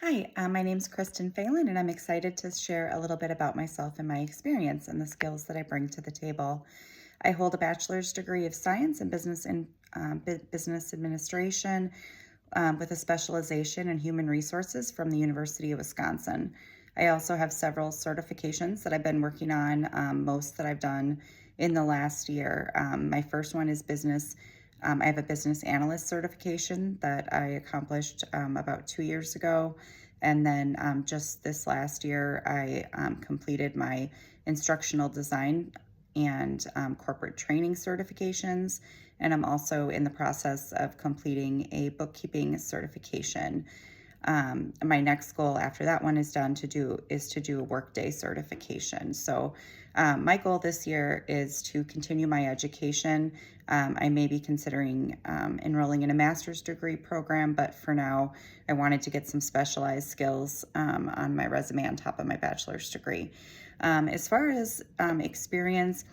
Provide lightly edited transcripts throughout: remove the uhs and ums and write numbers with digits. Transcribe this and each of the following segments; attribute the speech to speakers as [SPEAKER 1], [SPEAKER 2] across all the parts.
[SPEAKER 1] Hi, my name's Kristen Phelan, and I'm excited to share a little bit about myself and my experience and the skills that I bring to the table. I hold a bachelor's degree of science in business administration with a specialization in human resources from the University of Wisconsin. I also have several certifications that I've been working on, most that I've done in the last year. My first one is business. I have a business analyst certification that I accomplished about 2 years ago. And then just this last year, I completed my instructional design and corporate training certifications. And I'm also in the process of completing a bookkeeping certification. My next goal after that one is done to do a workday certification. So my goal this year is to continue my education. I may be considering enrolling in a master's degree program, but for now, I wanted to get some specialized skills on my resume on top of my bachelor's degree. As far as experience,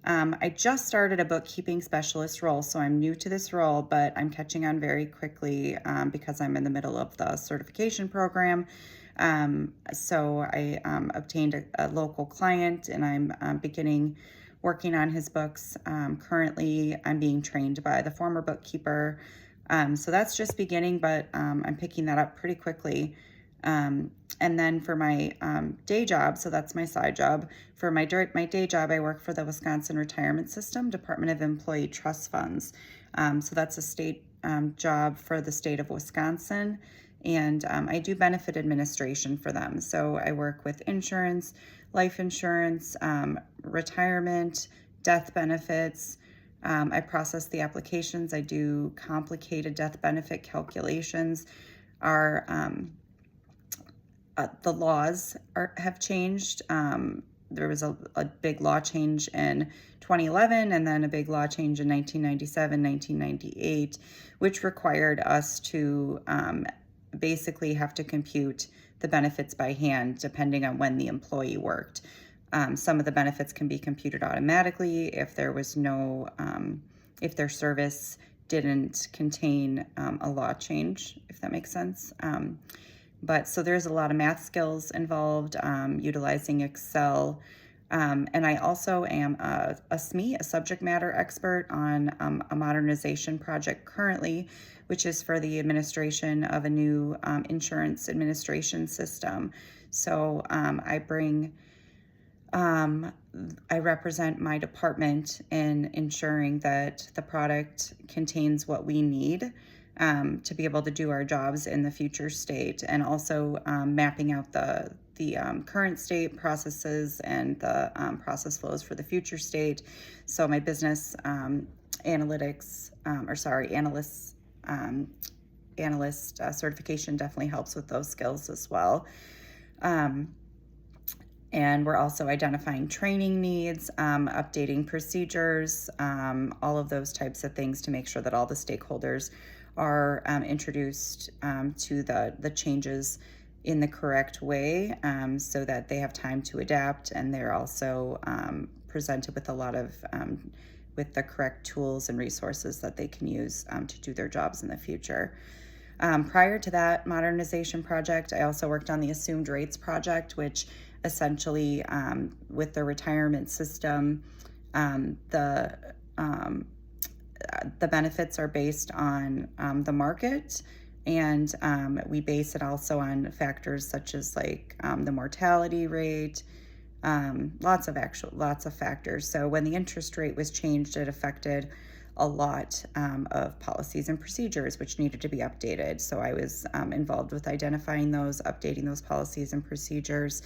[SPEAKER 1] I just started a bookkeeping specialist role, so I'm new to this role, but I'm catching on very quickly because I'm in the middle of the certification program. So I obtained a local client, and I'm beginning working on his books. Currently, I'm being trained by the former bookkeeper. So that's just beginning, but I'm picking that up pretty quickly. And then for my day job, so that's my side job. For my day job, I work for the Wisconsin Retirement System, Department of Employee Trust Funds. So that's a state job for the state of Wisconsin. And I do benefit administration for them. So I work with insurance, life insurance, retirement, death benefits. I process the applications. I do complicated death benefit calculations. Our The laws have changed. There was a big law change in 2011 and then a big law change in 1997, 1998, which required us to basically have to compute the benefits by hand depending on when the employee worked. Some of the benefits can be computed automatically if there was no, if their service didn't contain a law change, if that makes sense. But so there's a lot of math skills involved, utilizing Excel. And I also am a SME, a subject matter expert on a modernization project currently, which is for the administration of a new insurance administration system. So I represent my department in ensuring that the product contains what we need to be able to do our jobs in the future state, and also mapping out the current state processes and the process flows for the future state. So my business analyst certification definitely helps with those skills as well. And we're also identifying training needs, updating procedures, all of those types of things to make sure that all the stakeholders are introduced to the changes in the correct way, so that they have time to adapt, and they're also presented with a lot of with the correct tools and resources that they can use to do their jobs in the future. Prior to that modernization project, I also worked on the assumed rates project, which essentially, with the retirement system, the benefits are based on the market, and we base it also on factors such as like the mortality rate, lots of factors. So when the interest rate was changed, it affected a lot of policies and procedures which needed to be updated. So I was involved with identifying those, updating those policies and procedures,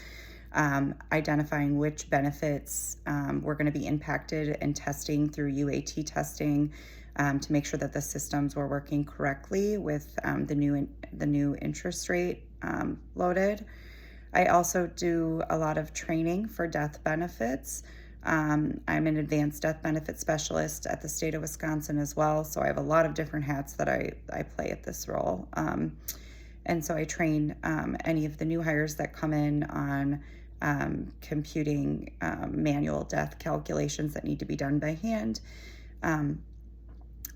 [SPEAKER 1] identifying which benefits were going to be impacted, and testing through UAT testing to make sure that the systems were working correctly with the new interest rate loaded. I also do a lot of training for death benefits. I'm an advanced death benefit specialist at the state of Wisconsin as well, so I have a lot of different hats that I play at this role. And so I train any of the new hires that come in on computing manual death calculations that need to be done by hand.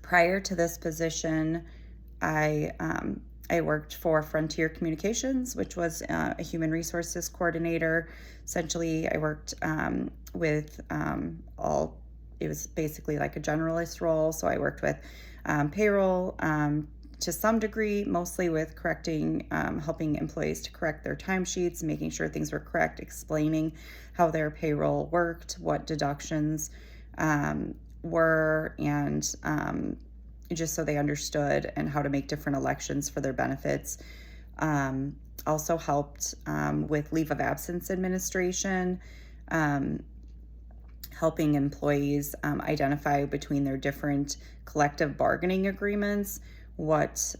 [SPEAKER 1] Prior to this position, I I worked for Frontier Communications, which was a human resources coordinator. Essentially, I worked with it was basically like a generalist role. So I worked with payroll to some degree, mostly with correcting, helping employees to correct their timesheets, making sure things were correct, explaining how their payroll worked, what deductions were, and just so they understood, and how to make different elections for their benefits. Also helped with leave of absence administration, helping employees identify between their different collective bargaining agreements what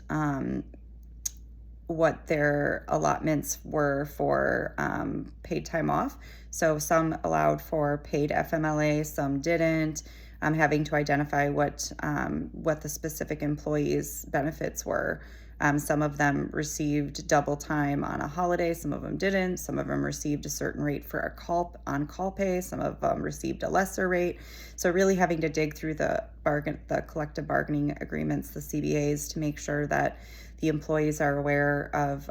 [SPEAKER 1] their allotments were for paid time off. So some allowed for paid FMLA, some didn't. Having to identify what the specific employees' benefits were. Some of them received double time on a holiday, some of them didn't. Some of them received a certain rate for a on-call pay, some of them received a lesser rate. So really having to dig through the collective bargaining agreements, the CBAs, to make sure that the employees are aware of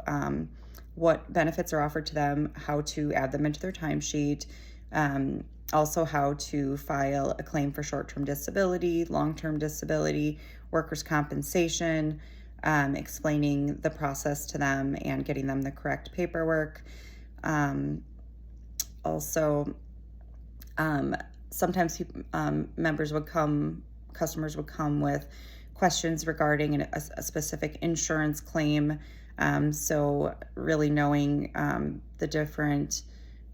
[SPEAKER 1] what benefits are offered to them, how to add them into their timesheet, also how to file a claim for short-term disability, long-term disability, workers' compensation, explaining the process to them and getting them the correct paperwork. Also, sometimes customers would come with questions regarding a specific insurance claim. So really knowing the different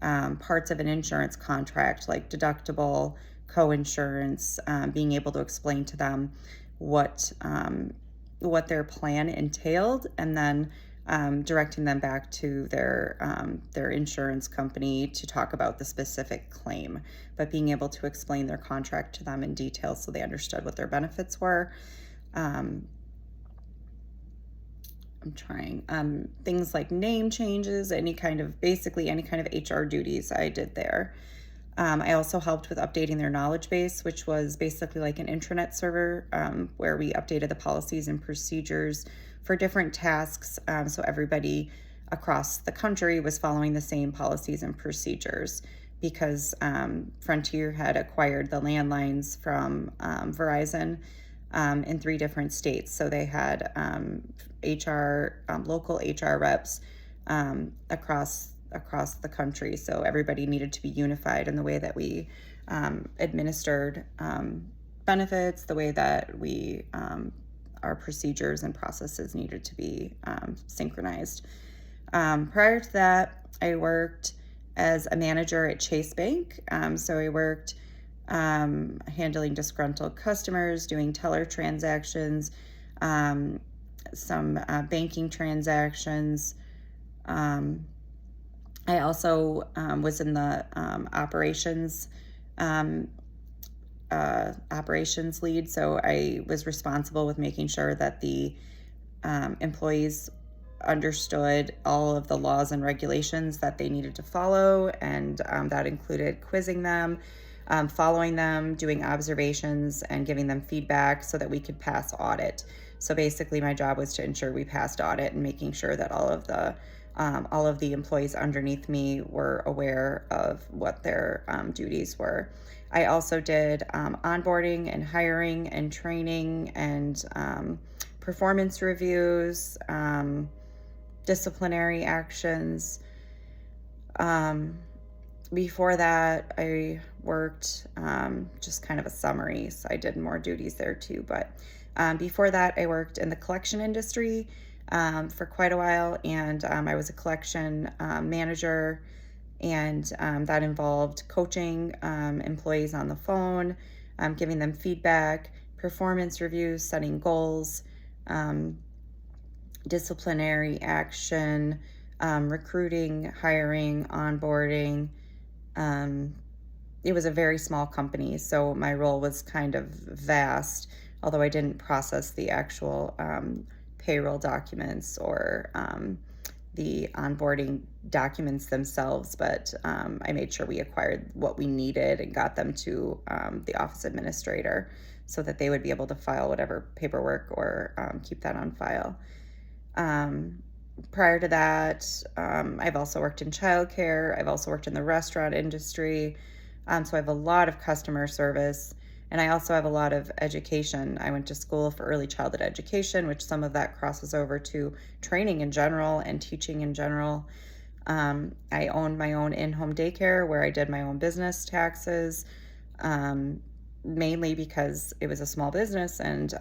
[SPEAKER 1] parts of an insurance contract, like deductible, co-insurance, being able to explain to them what their plan entailed, and then directing them back to their insurance company to talk about the specific claim, but being able to explain their contract to them in detail so they understood what their benefits were. I'm trying things like name changes, basically any kind of HR duties I did there. I also helped with updating their knowledge base, which was basically like an intranet server where we updated the policies and procedures for different tasks. So everybody across the country was following the same policies and procedures, because Frontier had acquired the landlines from Verizon in 3 different states. So they had local HR reps across the country. So everybody needed to be unified in the way that we administered benefits, the way that we our procedures and processes needed to be synchronized. Prior to that, I worked as a manager at Chase Bank. So I worked handling disgruntled customers, doing teller transactions, some banking transactions. I also was in the operations lead, so I was responsible with making sure that the employees understood all of the laws and regulations that they needed to follow, and that included quizzing them, following them, doing observations, and giving them feedback so that we could pass audit. So basically my job was to ensure we passed audit, and making sure that all of the employees underneath me were aware of what their duties were. I also did onboarding and hiring and training and performance reviews, disciplinary actions. Before that, I worked just kind of a summary, so I did more duties there too. But before that, I worked in the collection industry for quite a while, and I was a collection manager, and that involved coaching employees on the phone, giving them feedback, performance reviews, setting goals, disciplinary action, recruiting, hiring, onboarding. It was a very small company, so my role was kind of vast, although I didn't process the actual payroll documents or the onboarding documents themselves, but I made sure we acquired what we needed and got them to the office administrator so that they would be able to file whatever paperwork or keep that on file. Um, Prior to that, I've also worked in childcare. I've also worked in the restaurant industry. So I have a lot of customer service, and I also have a lot of education. I went to school for early childhood education, which some of that crosses over to training in general and teaching in general. I owned my own in-home daycare where I did my own business taxes, um, mainly because it was a small business and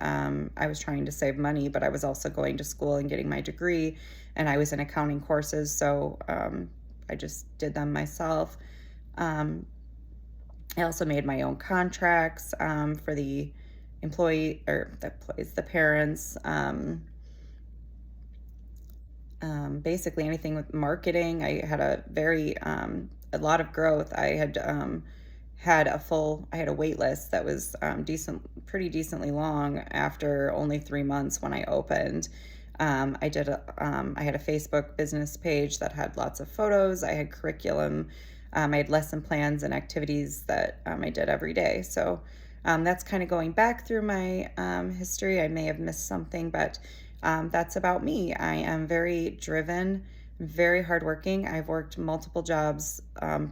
[SPEAKER 1] I was trying to save money, but I was also going to school and getting my degree, and I was in accounting courses, so I just did them myself. Um, I also made my own contracts for the the parents. Basically anything with marketing. I had a lot of growth. I had a wait list that was pretty decently long after only 3 months when I opened. I had a Facebook business page that had lots of photos. I had curriculum. I had lesson plans and activities that I did every day. So that's kind of going back through my history. I may have missed something, but that's about me. I am very driven, very hardworking. I've worked multiple jobs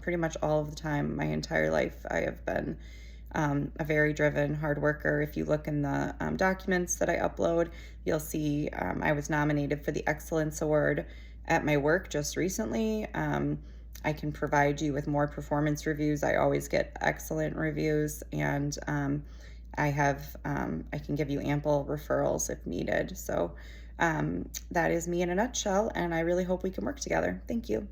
[SPEAKER 1] pretty much all of the time. My entire life, I have been a very driven hard worker. If you look in the documents that I upload, you'll see I was nominated for the Excellence Award at my work just recently. I can provide you with more performance reviews. I always get excellent reviews, and I can give you ample referrals if needed. So that is me in a nutshell, and I really hope we can work together. Thank you.